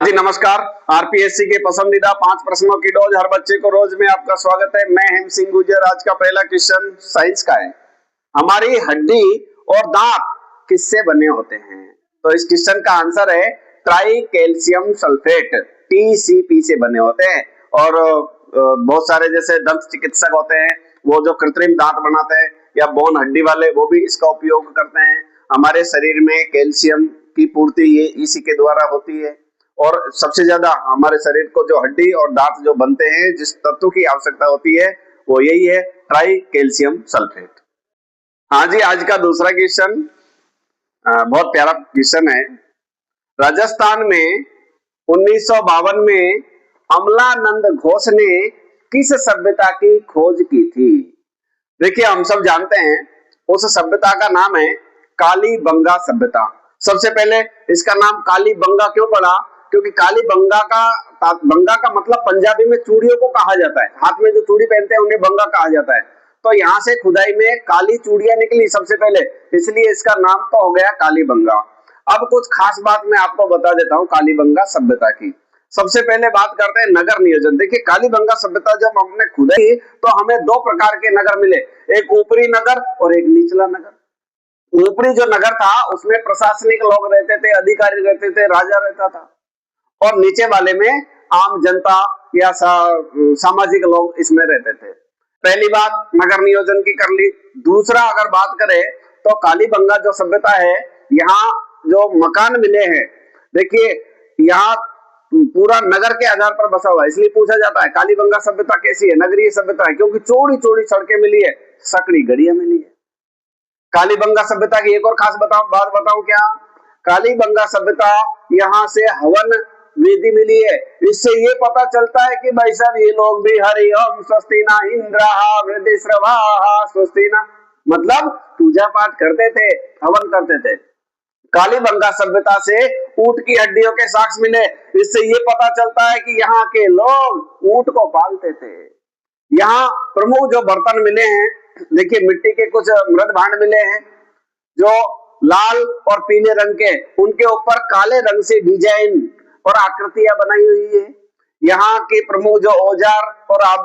जी नमस्कार। आरपीएससी के पसंदीदा 5 प्रश्नों की डोज हर बच्चे को रोज में आपका स्वागत है। मैं हेम सिंह गुजर। आज का पहला क्वेश्चन साइंस का है। हमारी हड्डी और दांत किससे बने होते हैं? तो इस क्वेश्चन का आंसर है ट्राई कैल्शियम सल्फेट, TCP से बने होते हैं। और बहुत सारे जैसे दंत चिकित्सक होते हैं, वो जो कृत्रिम दांत बनाते हैं या बोन हड्डी वाले, वो भी इसका उपयोग करते हैं। हमारे शरीर में कैल्शियम की पूर्ति ये इसी के द्वारा होती है। और सबसे ज्यादा हमारे शरीर को जो हड्डी और दांत जो बनते हैं, जिस तत्व की आवश्यकता होती है वो यही है, ट्राई कैल्शियम सल्फेट। हाँ जी, आज का दूसरा क्वेश्चन बहुत प्यारा क्वेश्चन है। राजस्थान में 1952 में अमलानंद घोष ने किस सभ्यता की खोज की थी? देखिए, हम सब जानते हैं उस सभ्यता का नाम है कालीबंगा सभ्यता। सबसे पहले इसका नाम कालीबंगा क्यों पड़ा? क्योंकि कालीबंगा का मतलब पंजाबी में चूड़ियों को कहा जाता है। हाथ में जो चूड़ी पहनते हैं उन्हें बंगा कहा जाता है। तो यहाँ से खुदाई में काली चूड़ियां निकली सबसे पहले, इसलिए इसका नाम तो हो गया कालीबंगा। अब कुछ खास बात मैं आपको बता देता हूँ कालीबंगा सभ्यता की। सबसे पहले बात करते हैं नगर नियोजन। देखिए, कालीबंगा सभ्यता जब हमने खुदाई तो हमें 2 प्रकार के नगर मिले, एक ऊपरी नगर और एक निचला नगर। ऊपरी जो नगर था उसमें प्रशासनिक लोग रहते थे, अधिकारी रहते थे, राजा रहता था। और नीचे वाले में आम जनता या सामाजिक लोग इसमें रहते थे। पहली बात नगर नियोजन की कर ली। दूसरा अगर बात करें तो कालीबंगा जो सभ्यता है, यहाँ जो मकान मिले हैं, देखिए यहाँ पूरा नगर के आधार पर बसा हुआ है। इसलिए पूछा जाता है कालीबंगा सभ्यता कैसी है? नगरीय सभ्यता है, क्योंकि चौड़ी चौड़ी सड़कें मिली है, सकड़ी गड़ियां मिली है। कालीबंगा सभ्यता की एक और खास बात बताऊं क्या? कालीबंगा सभ्यता यहाँ से हवन वेदी मिली है। इससे ये पता चलता है कि भाई साहब ये लोग भी हरि ओम स्वस्तिना इंद्रहा वृद्धिश्रवाहा स्वस्तिना, मतलब पूजा पाठ करते थे, हवन करते थे। कालीबंगा सभ्यता से ऊंट की हड्डियों के साक्ष्य मिले। इससे ये पता चलता है कि यहाँ के लोग ऊंट को पालते थे। यहाँ प्रमुख जो बर्तन मिले हैं, देखिए मिट्टी के कुछ मृद भांड मिले हैं जो लाल और पीले रंग के, उनके ऊपर काले रंग से डिजाइन और आकृतियां बनाई हुई है। यहाँ के प्रमुख जो औजार और आप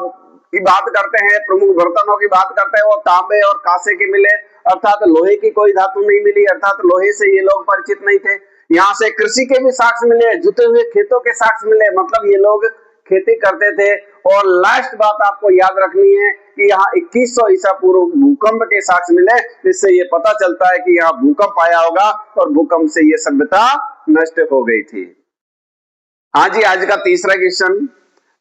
की बात करते हैं, प्रमुख बर्तनों की बात करते हैं, वो तांबे और कांसे के मिले, अर्थात लोहे की कोई धातु नहीं मिली, अर्थात लोहे से ये लोग परिचित नहीं थे। यहाँ से कृषि के भी साक्ष्य मिले, जुते हुए खेतों के साक्ष्य मिले, मतलब ये लोग खेती करते थे। और लास्ट बात आपको याद रखनी है कि यहाँ 2100 ईसा पूर्व भूकंप के साक्ष्य मिले। इससे ये पता चलता है कि यहाँ भूकंप आया होगा और भूकंप से ये सभ्यता नष्ट हो गई थी। हाँ जी, आज का तीसरा क्वेश्चन,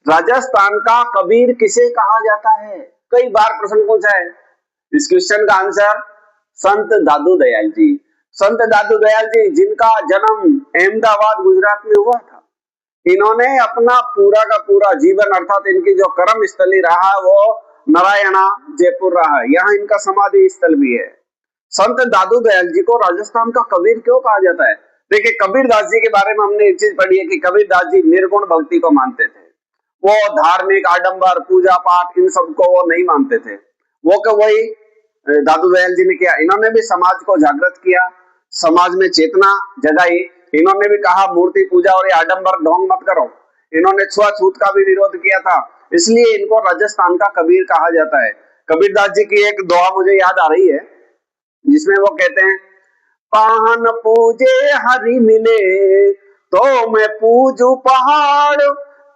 राजस्थान का कबीर किसे कहा जाता है? कई बार प्रश्न पूछा है। इस क्वेश्चन का आंसर संत दादू दयाल जी। संत दादू दयाल जी, जिनका जन्म अहमदाबाद गुजरात में हुआ था, इन्होंने अपना पूरा का पूरा जीवन, अर्थात इनकी जो कर्म स्थली रहा वो नारायणा जयपुर रहा है। यहाँ इनका समाधि स्थल भी है। संत दादू दयाल जी को राजस्थान का कबीर क्यों कहा जाता है? देखिए, कबीरदास जी के बारे में हमने एक चीज पढ़ी है कि कबीरदास जी निर्गुण भक्ति को मानते थे। वो धार्मिक आडंबर पूजा पाठ इन सबको वो नहीं मानते थे। वो क्या वही दादू दयाल जी ने किया, इन्होंने भी समाज को जागृत किया, समाज में चेतना जगाई। इन्होंने भी कहा मूर्ति पूजा और ये आडंबर ढोंग मत करो। इन्होंने छुआछूत का भी विरोध किया था, इसलिए इनको राजस्थान का कबीर कहा जाता है। कबीरदास जी की एक दोहा मुझे याद आ रही है, जिसमें वो कहते हैं, पाहन पूजे हरि मिले तो मैं पूजू पहाड़,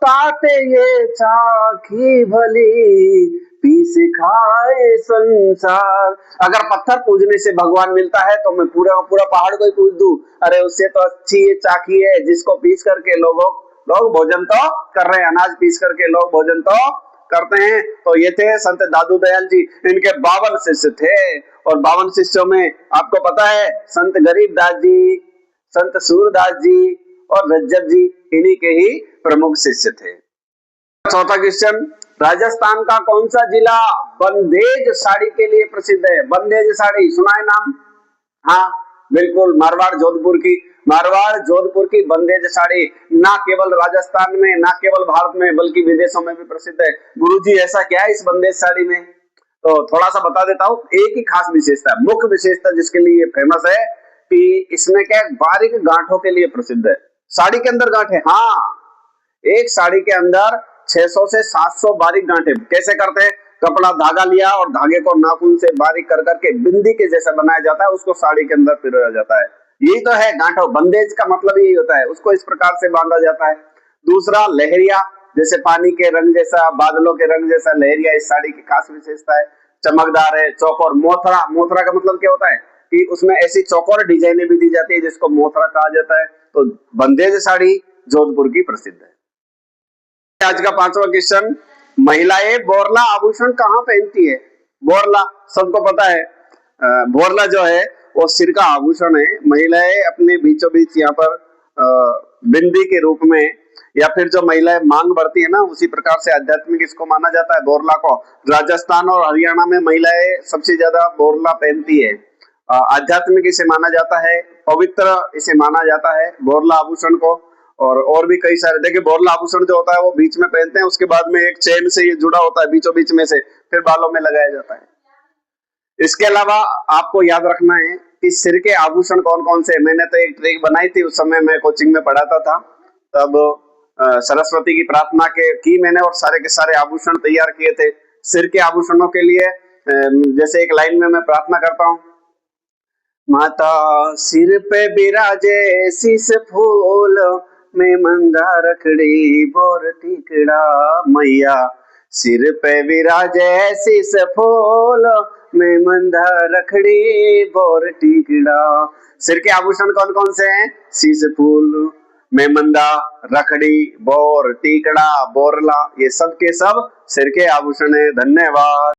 ताते ये चाखी भली पीस खाए संसार। अगर पत्थर पूजने से भगवान मिलता है तो मैं पूरा पूरा पहाड़ को ही पूज दूं। अरे उससे तो अच्छी ये चाखी है जिसको पीस करके लोग भोजन तो कर रहे हैं, अनाज पीस करके लोग भोजन तो करते हैं। तो ये थे संत दादू दयाल जी। इनके 52 शिष्य थे और 52 शिष्यों में आपको पता है संत गरीबदास जी, संत सूरदास जी और रज्जब जी इन्हीं के ही प्रमुख शिष्य थे। चौथा क्वेश्चन, राजस्थान का कौन सा जिला बंदेज साड़ी के लिए प्रसिद्ध है? बंदेज साड़ी सुना है नाम? हाँ बिल्कुल, मारवाड़ जोधपुर की बंदेज साड़ी ना केवल राजस्थान में, ना केवल भारत में, बल्कि विदेशों में भी प्रसिद्ध है। गुरुजी ऐसा क्या है इस बंदेज साड़ी में? तो थोड़ा सा बता देता हूँ। एक ही खास विशेषता, मुख्य विशेषता जिसके लिए फेमस है कि इसमें क्या बारीक गांठों के लिए प्रसिद्ध है। साड़ी के अंदर गांठ है? हाँ, एक साड़ी के अंदर 600 से 700 बारीक गांठे। कैसे करते हैं? कपड़ा धागा लिया और धागे को नाखून से बारीक कर करके बिंदी के जैसा बनाया जाता है, उसको साड़ी के अंदर पिरोया जाता है। यही तो है गांठो, बंदेज का मतलब यही होता है, उसको इस प्रकार से बांधा जाता है। दूसरा लहरिया, जैसे पानी के रंग जैसा, बादलों के रंग जैसा लहरिया इस साड़ी की खास विशेषता है। चमकदार है। चौकोर, मोथरा, मोथरा का मतलब क्या होता है कि उसमें ऐसी चौकोर डिजाइने भी दी जाती है जिसको मोथरा कहा जाता है। तो बंदेज साड़ी जोधपुर की प्रसिद्ध है। आज का 5वां क्वेश्चन, महिलाएं बोरला आभूषण कहाँ पहनती है? बोरला सबको पता है, बोरला जो है वो सिर का आभूषण है। महिलाएं अपने बीचों बीच यहाँ पर बिंदी के रूप में, या फिर जो महिलाएं मांग बढ़ती है ना, उसी प्रकार से आध्यात्मिक इसको माना जाता है बोरला को। राजस्थान और हरियाणा में महिलाएं सबसे ज्यादा बोरला पहनती है। आध्यात्मिक इसे माना जाता है, पवित्र इसे माना जाता है बोरला आभूषण को। और भी कई सारे, देखिए बोरला आभूषण जो होता है वो बीच में पहनते हैं, उसके बाद में एक चेन से ये जुड़ा होता है बीचों बीच में से, फिर बालों में लगाया जाता है। इसके अलावा आपको याद रखना है कि सिर के आभूषण कौन कौन से। मैंने तो एक ट्रिक बनाई थी, उस समय मैं कोचिंग में पढ़ाता था, तब सरस्वती की प्रार्थना की मैंने और सारे के सारे आभूषण तैयार किए थे। सिर के आभूषणों के लिए जैसे एक लाइन में मैं प्रार्थना करता हूँ, माता सिर पे बिराजे शीस फूल, में मंदार रखड़ी बोर टिकड़ा, मैया सिर पे विराजे शीस फूल, में मंदार रखड़ी बोर टिकड़ा। सिर के आभूषण कौन कौन से हैं? शीस फूल, मेमंदा, रखड़ी, बोर, टीकड़ा, बोरला, ये सब के सब सिर के आभूषण है। धन्यवाद।